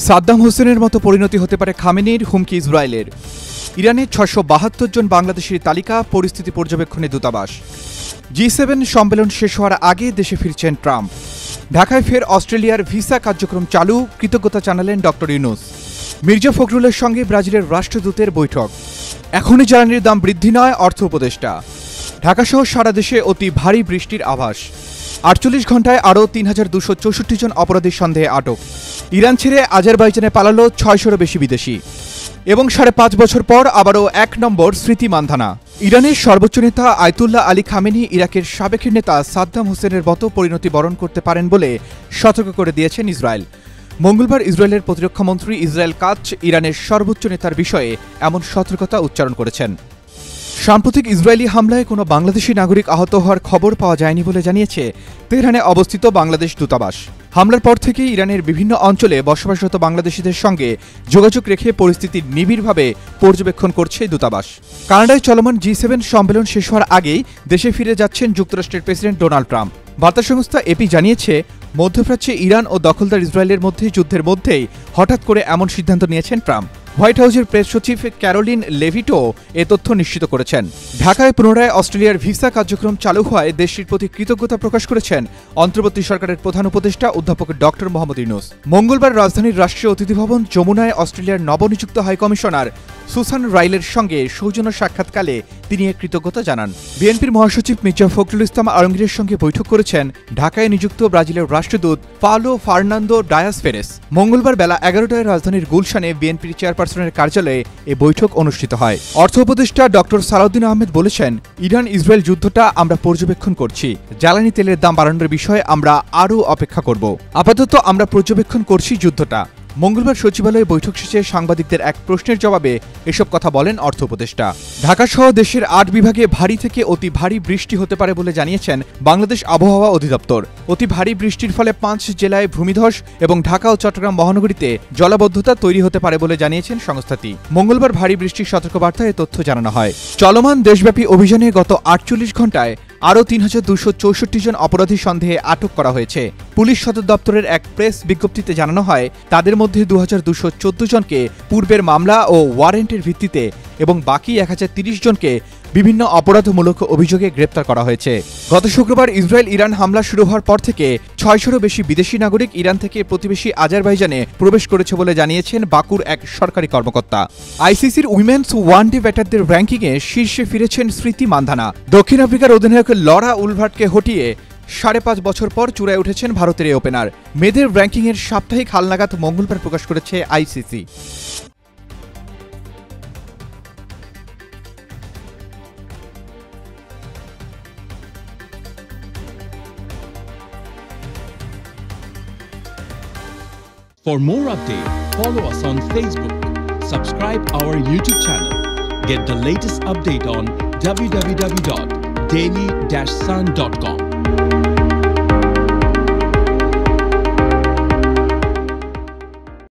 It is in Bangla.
সাদ্দাম হোসেনের মতো পরিণতি হতে পারে খামেনির, হুমকি ইসরায়েলের। ইরানের ৬৭২ জন বাংলাদেশের তালিকা, পরিস্থিতি পর্যবেক্ষণে দূতাবাস। G7 সম্মেলন শেষ হওয়ার আগে দেশে ফিরছেন ট্রাম্প। ঢাকায় ফের অস্ট্রেলিয়ার ভিসা কার্যক্রম চালু, কৃতজ্ঞতা জানালেন ডক্টর ইউনূস। মির্জা ফখরুলের সঙ্গে ব্রাজিলের রাষ্ট্রদূতের বৈঠক। এখনই জ্বালানির দাম বৃদ্ধি নয়, অর্থ উপদেষ্টা। ঢাকাসহ সারা দেশে অতি ভারী বৃষ্টির আভাস। ৪৮ ঘণ্টায় আরও ৩,২৬৪ জন অপরাধীর সন্দেহে আটক। ইরান ছেড়ে আজারবাইজানে পালালো ৬০০-রও বেশি বিদেশি। এবং ৫.৫ বছর পর আবারও ১ নম্বর স্মৃতি মানধানা। ইরানের সর্বোচ্চ নেতা আয়াতুল্লাহ আলী খামেনি ইরাকের সাবেক নেতা সাদ্দাম হোসেনের মতো পরিণতি বরণ করতে পারেন বলে সতর্ক করে দিয়েছেন ইসরায়েল। মঙ্গলবার ইসরায়েলের প্রতিরক্ষামন্ত্রী ইসরায়েল কাৎজ ইরানের সর্বোচ্চ নেতার বিষয়ে এমন সতর্কতা উচ্চারণ করেছেন। সাম্প্রতিক ইসরায়েলি হামলায় কোনো বাংলাদেশি নাগরিক আহত হওয়ার খবর পাওয়া যায়নি বলে জানিয়েছে তেহরানে অবস্থিত বাংলাদেশ দূতাবাস। হামলার পর থেকেই ইরানের বিভিন্ন অঞ্চলে বসবাসরত বাংলাদেশিদের সঙ্গে যোগাযোগ রেখে পরিস্থিতি নিবিড়ভাবে পর্যবেক্ষণ করছে দূতাবাস। কানাডায় চলমান G7 সম্মেলন শেষ হওয়ার আগেই দেশে ফিরে যাচ্ছেন যুক্তরাষ্ট্রের প্রেসিডেন্ট ডোনাল্ড ট্রাম্প। বার্তা সংস্থা এপি জানিয়েছে, মধ্যপ্রাচ্যে ইরান ও দখলদার ইসরায়েলের মধ্যে যুদ্ধের মধ্যেই হঠাৎ করে এমন সিদ্ধান্ত নিয়েছেন ট্রাম্প। হোয়াইট হাউসের প্রেস সচিব ক্যারোলিন লেভিটো এ তথ্য নিশ্চিত করেছেন। ঢাকায় পুনরায় অস্ট্রেলিয়ার ভিসা কার্যক্রম চালু হওয়ায় দেশটির প্রতি কৃতজ্ঞতা প্রকাশ করেছেন অন্তর্বর্তী সরকারের প্রধান উপদেষ্টা অধ্যাপক ডক্টর মোহাম্মদ ইউনূস। মঙ্গলবার রাজধানীর রাষ্ট্রীয় অতিথি ভবন যমুনায় অস্ট্রেলিয়ার নবনিযুক্ত হাইকমিশনার সুসান রাইলের সঙ্গে সৌজন্য সাক্ষাৎকালে তিনি এ কৃতজ্ঞতা জানান। বিএনপির মহাসচিব মির্জা ফখরুল ইসলাম আলমগীরের সঙ্গে বৈঠক করেছেন ঢাকায় নিযুক্ত ব্রাজিলের রাষ্ট্রদূত পাওলো ফার্নান্দো ডায়াস পেরেস। মঙ্গলবার বেলা ১১টায় রাজধানীর গুলশানে বিএনপির চেয়ারপারসনের কার্যালয়ে এ বৈঠক অনুষ্ঠিত হয়। অর্থ উপদেষ্টা ডক্টর সালাউদ্দিন আহমেদ বলেছেন, ইরান ইসরায়েল যুদ্ধটা আমরা পর্যবেক্ষণ করছি। জ্বালানি তেলের দাম বাড়ানোর বিষয়ে আমরা আরও অপেক্ষা করব। আপাতত আমরা পর্যবেক্ষণ করছি যুদ্ধটা। মঙ্গলবার সচিবালয়ে বৈঠক শেষে সাংবাদিকদের এক প্রশ্নের জবাবে এসব কথা বলেন অর্থ উপদেষ্টা। ঢাকাসহ দেশের ৮ বিভাগে ভারী থেকে অতি ভারী বৃষ্টি হতে পারে বলে জানিয়েছেন বাংলাদেশ আবহাওয়া অধিদপ্তর। অতি ভারী বৃষ্টির ফলে ৫ জেলায় ভূমিধস এবং ঢাকা ও চট্টগ্রাম মহানগরীতে জলাবদ্ধতা তৈরি হতে পারে বলে জানিয়েছেন সংস্থাটি। মঙ্গলবার ভারী বৃষ্টির সতর্কবার্তায় এ তথ্য জানানো হয়। চলমান দেশব্যাপী অভিযানে গত ৪৮ ঘণ্টায় আরও ৩,২৬৪ জন অপরাধী সন্দেহে আটক করা হয়েছে। পুলিশ সদর দপ্তরের এক প্রেস বিজ্ঞপ্তিতে জানানো হয়, তাদের মধ্যে ২,২১৪ জনকে পূর্বের মামলা ও ওয়ারেন্টের ভিত্তিতে এবং বাকি ১,০৩০ জনকে বিভিন্ন অপরাধমূলক অভিযোগে গ্রেপ্তার করা হয়েছে। গত শুক্রবার ইসরায়েল ইরান হামলা শুরু হওয়ার পর থেকে ৬০০-রও বেশি বিদেশি নাগরিক ইরান থেকে প্রতিবেশী আজারবাইজানে প্রবেশ করেছে বলে জানিয়েছেন বাকুর এক সরকারি কর্মকর্তা। আইসিসির উইমেন্স ওয়ানডে ব্যাটারদের র্যাঙ্কিংয়ে শীর্ষে ফিরেছেন স্মৃতি মানধানা। দক্ষিণ আফ্রিকার অধিনায়ক লরা উলভার্টকে হটিয়ে ৫.৫ বছর পর চূড়ায় উঠেছেন ভারতের এই ওপেনার। মেয়েদের র্যাঙ্কিংয়ের সাপ্তাহিক হালনাগাদ মঙ্গলবার প্রকাশ করেছে ICC. For more updates, follow us on Facebook, subscribe our YouTube channel, get the latest update on www.daily-sun.com.